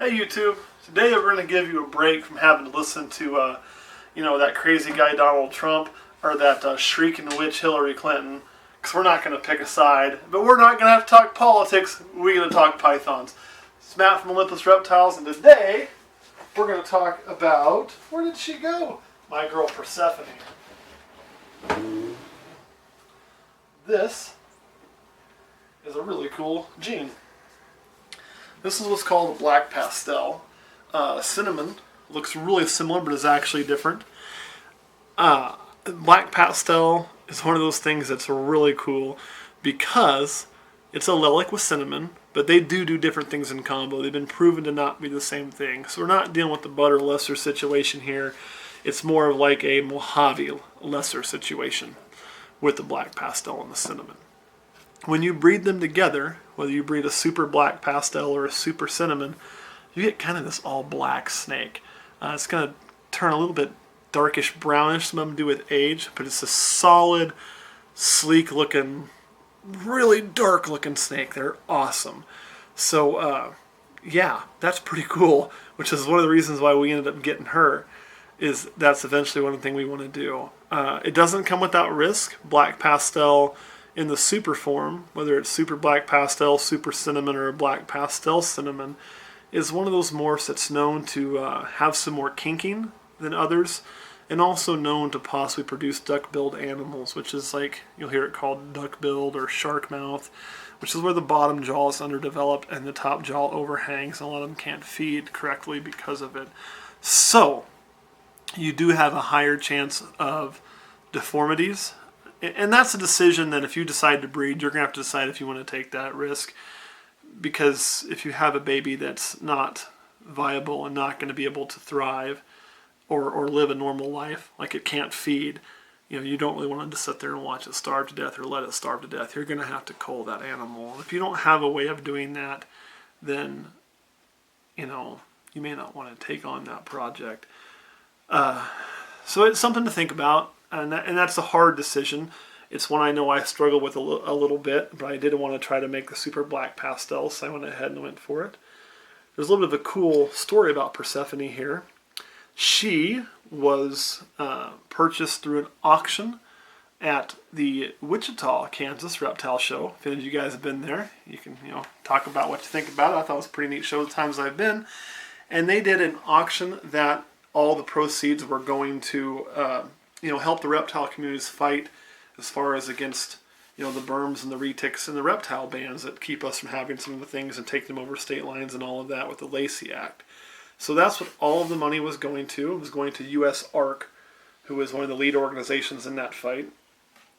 Hey YouTube, today we're going to give you a break from having to listen to, that crazy guy Donald Trump or that shrieking witch Hillary Clinton, because we're not going to pick a side, but we're not going to have to talk politics, we're going to talk pythons. It's Matt from Olympus Reptiles, and today we're going to talk about, where did she go? My girl Persephone. This is a really cool gene. This is what's called a black pastel. Cinnamon looks really similar, but is actually different. Black pastel is one of those things that's really cool because it's a lilac with cinnamon, but they do different things in combo. They've been proven to not be the same thing. So we're not dealing with the butter lesser situation here. It's more of like a Mojave lesser situation with the black pastel and the cinnamon. When you breed them together, whether you breed a super black pastel or a super cinnamon, you get kind of this all black snake. It's going to turn a little bit darkish brownish, some of them do with age, but it's a solid, sleek looking, really dark looking snake. They're awesome. So yeah, that's pretty cool, which is one of the reasons why we ended up getting her, is that's eventually one thing we want to do. It doesn't come without risk. Black pastel in the super form, whether it's super black pastel, super cinnamon, or a black pastel cinnamon, is one of those morphs that's known to have some more kinking than others, and also known to possibly produce duck-billed animals, which is like, you'll hear it called duck-billed or shark mouth, which is where the bottom jaw is underdeveloped and the top jaw overhangs, and a lot of them can't feed correctly because of it. So, you do have a higher chance of deformities. And that's a decision that if you decide to breed, you're going to have to decide if you want to take that risk. Because if you have a baby that's not viable and not going to be able to thrive or live a normal life, like it can't feed, you don't really want to just sit there and watch it starve to death or let it starve to death. You're going to have to cull that animal. If you don't have a way of doing that, then, you may not want to take on that project. So it's something to think about. And that's a hard decision. It's one I know I struggle with a little bit, but I did want to try to make the super black pastel, so I went ahead and went for it. There's a little bit of a cool story about Persephone here. She was purchased through an auction at the Wichita, Kansas Reptile Show. If any of you guys have been there, you can talk about what you think about it. I thought it was a pretty neat show the times I've been. And they did an auction that all the proceeds were going to help the reptile communities fight as far as against, the berms and the retics and the reptile bans that keep us from having some of the things and take them over state lines and all of that with the Lacey Act. So that's what all of the money was going to. It was going to U.S. ARC, who was one of the lead organizations in that fight.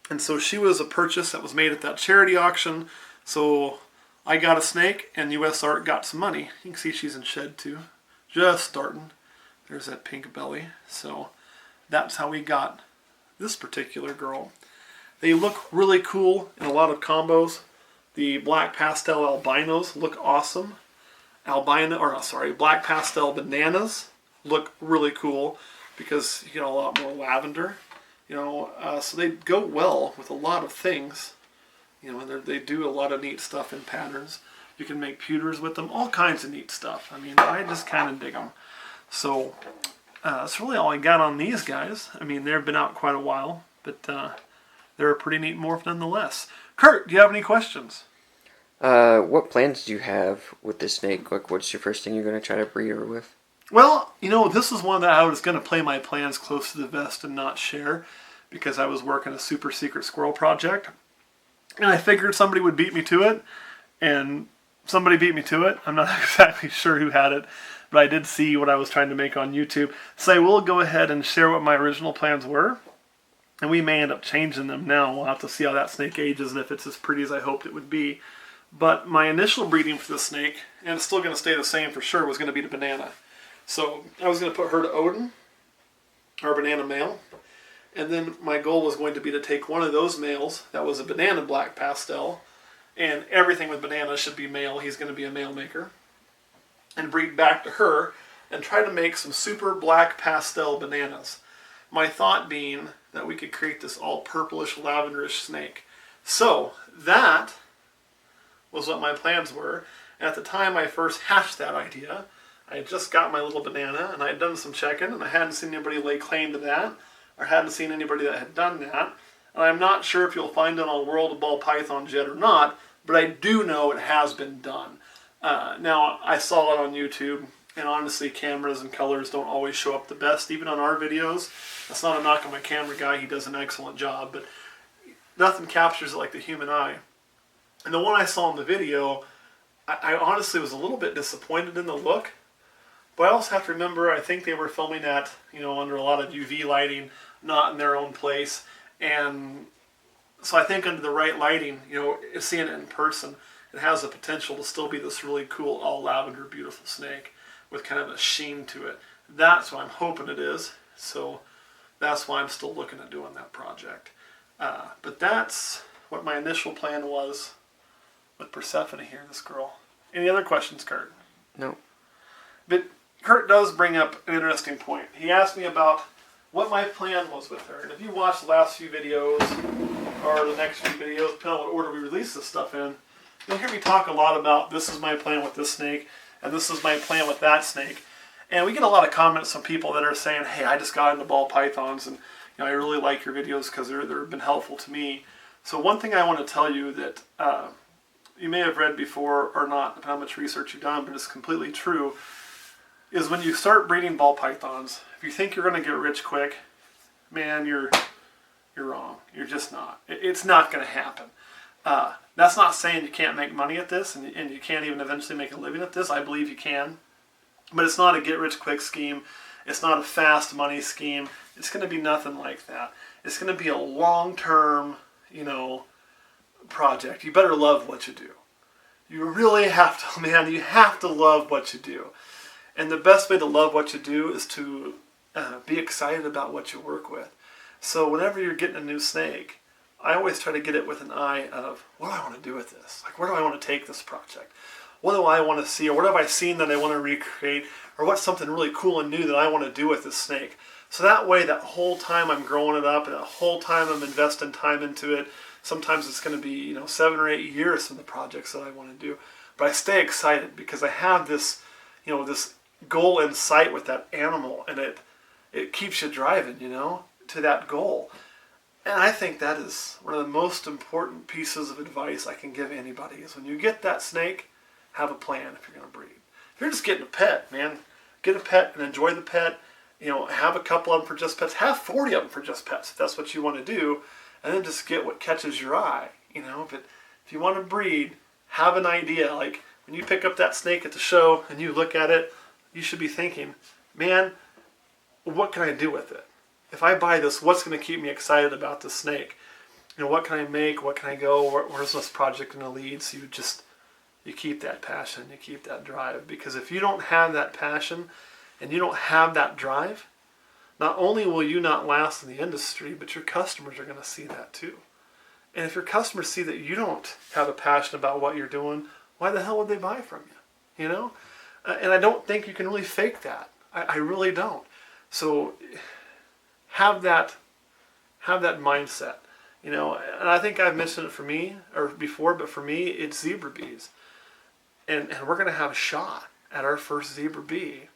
And so she was a purchase that was made at that charity auction. So I got a snake and U.S. ARC got some money. You can see she's in shed too. Just starting. There's that pink belly. So that's how we got this particular girl. They look really cool in a lot of combos. The black pastel albinos look awesome. Black pastel bananas look really cool because you get a lot more lavender. So they go well with a lot of things. They do a lot of neat stuff in patterns. You can make pewters with them, all kinds of neat stuff. I just kind of dig them. So that's really all I got on these guys. They've been out quite a while, but they're a pretty neat morph nonetheless. Kurt, do you have any questions? What plans do you have with this snake? Like, what's your first thing you're going to try to breed her with? Well, this is one that I was going to play my plans close to the vest and not share because I was working a super secret squirrel project. And I figured somebody would beat me to it, and somebody beat me to it. I'm not exactly sure who had it, but I did see what I was trying to make on YouTube. So I will go ahead and share what my original plans were. And we may end up changing them now. We'll have to see how that snake ages and if it's as pretty as I hoped it would be. But my initial breeding for the snake, and it's still going to stay the same for sure, was going to be the banana. So I was going to put her to Odin, our banana male. And then my goal was going to be to take one of those males that was a banana black pastel, and everything with banana should be male. He's going to be a male maker. And breed back to her and try to make some super black pastel bananas. My thought being that we could create this all purplish lavenderish snake. So that was what my plans were. And at the time I first hatched that idea, I had just got my little banana, and I had done some checking, and I hadn't seen anybody lay claim to that, or hadn't seen anybody that had done that. And I'm not sure if you'll find it on World of Ball Pythons yet or not, but I do know it has been done. Now, I saw it on YouTube, and honestly, cameras and colors don't always show up the best, even on our videos. That's not a knock on my camera guy. He does an excellent job, but nothing captures it like the human eye. And the one I saw in the video, I honestly was a little bit disappointed in the look. But I also have to remember, I think they were filming that, under a lot of UV lighting, not in their own place. And so I think under the right lighting, seeing it in person, it has the potential to still be this really cool, all lavender, beautiful snake with kind of a sheen to it. That's what I'm hoping it is. So that's why I'm still looking at doing that project. But that's what my initial plan was with Persephone here, this girl. Any other questions, Kurt? No. But Kurt does bring up an interesting point. He asked me about what my plan was with her. And if you watch the last few videos, or the next few videos, depending on what order we release this stuff in, you'll hear me talk a lot about this is my plan with this snake, and this is my plan with that snake. And we get a lot of comments from people that are saying, hey, I just got into ball pythons, and I really like your videos because they've been helpful to me. So one thing I want to tell you that you may have read before or not, depending on how much research you've done, but it's completely true, is when you start breeding ball pythons, if you think you're going to get rich quick, man, you're wrong. You're just not. It's not going to happen. That's not saying you can't make money at this, and you can't even eventually make a living at this. I believe you can. But it's not a get-rich-quick scheme. It's not a fast money scheme. It's going to be nothing like that. It's going to be a long-term, project. You better love what you do. You really have to, man, you have to love what you do. And the best way to love what you do is to be excited about what you work with. So whenever you're getting a new snake, I always try to get it with an eye of, what do I want to do with this? Like, where do I want to take this project? What do I want to see? Or what have I seen that I want to recreate? Or what's something really cool and new that I want to do with this snake? So that way, that whole time I'm growing it up, and that whole time I'm investing time into it, sometimes it's going to be 7 or 8 years from the projects that I want to do. But I stay excited because I have this, this goal in sight with that animal, and it keeps you driving, to that goal. And I think that is one of the most important pieces of advice I can give anybody is when you get that snake, have a plan if you're going to breed. If you're just getting a pet, man, get a pet and enjoy the pet. Have a couple of them for just pets. Have 40 of them for just pets if that's what you want to do. And then just get what catches your eye, But if you want to breed, have an idea. Like when you pick up that snake at the show and you look at it, you should be thinking, man, what can I do with it? If I buy this, what's going to keep me excited about this snake? What can I make? What can I go? Where's this project going to lead? So you keep that passion, you keep that drive. Because if you don't have that passion and you don't have that drive, not only will you not last in the industry, but your customers are going to see that too. And if your customers see that you don't have a passion about what you're doing, why the hell would they buy from you? And I don't think you can really fake that. I really don't. So have that mindset. And I think I've mentioned it for me or before, but for me, it's zebra bees. And we're going to have a shot at our first zebra bee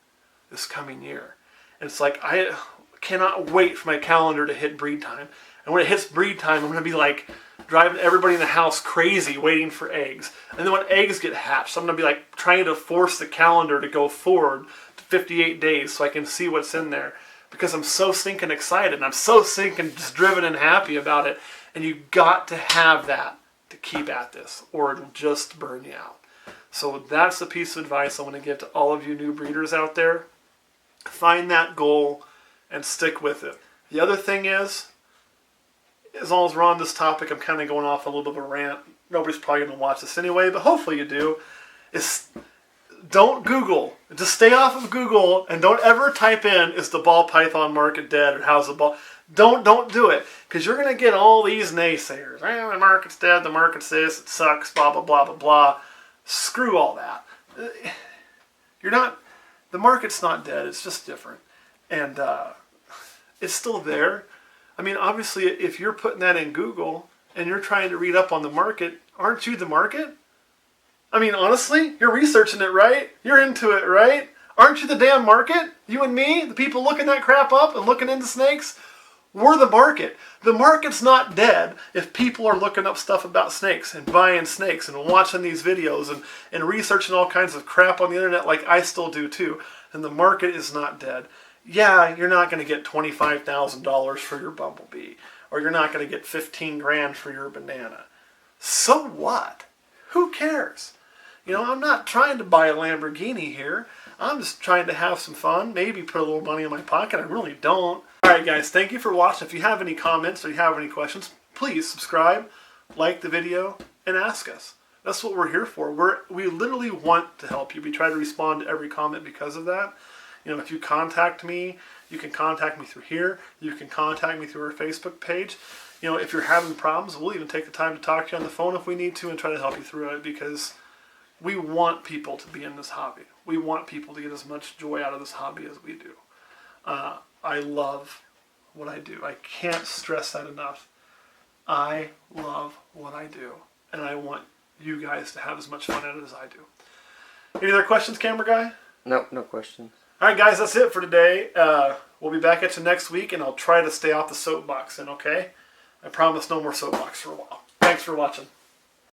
this coming year. And it's like, I cannot wait for my calendar to hit breed time. And when it hits breed time, I'm going to be like driving everybody in the house crazy waiting for eggs. And then when eggs get hatched, I'm going to be like trying to force the calendar to go forward to 58 days so I can see what's in there. Because I'm so stinking excited and I'm so stinking just driven and happy about it. And you got to have that to keep at this or it'll just burn you out. So that's the piece of advice I want to give to all of you new breeders out there. Find that goal and stick with it. The other thing is, as long as we're on this topic, I'm kind of going off a little bit of a rant. Nobody's probably going to watch this anyway, but hopefully you do. Is don't Google. Just stay off of Google and don't ever type in, is the ball python market dead or how's the ball... Don't do it, because you're going to get all these naysayers. The market's dead, the market's this, it sucks, blah, blah, blah, blah, blah. Screw all that. The market's not dead, it's just different. And it's still there. I mean, obviously, if you're putting that in Google and you're trying to read up on the market, aren't you the market? I mean, honestly, you're researching it, right? You're into it, right? Aren't you the damn market? You and me, the people looking that crap up and looking into snakes? We're the market. The market's not dead if people are looking up stuff about snakes and buying snakes and watching these videos and researching all kinds of crap on the internet like I still do too. And the market is not dead. Yeah, you're not going to get $25,000 for your bumblebee, or you're not going to get 15 grand for your banana. So what? Who cares? You know, I'm not trying to buy a Lamborghini here. I'm just trying to have some fun, maybe put a little money in my pocket. I really don't. Alright guys, thank you for watching. If you have any comments or you have any questions, please subscribe, like the video, and ask us. That's what we're here for. We literally want to help you. We try to respond to every comment because of that. You know, if you contact me, you can contact me through here. You can contact me through our Facebook page. You know, if you're having problems, we'll even take the time to talk to you on the phone if we need to and try to help you through it, because we want people to be in this hobby. We want people to get as much joy out of this hobby as we do. I love what I do. I can't stress that enough. I love what I do, and I want you guys to have as much fun at it as I do. Any other questions, camera guy? Nope, no questions. All right, guys, that's it for today. We'll be back at you next week, and I'll try to stay off the soapbox, okay? I promise no more soapbox for a while. Thanks for watching.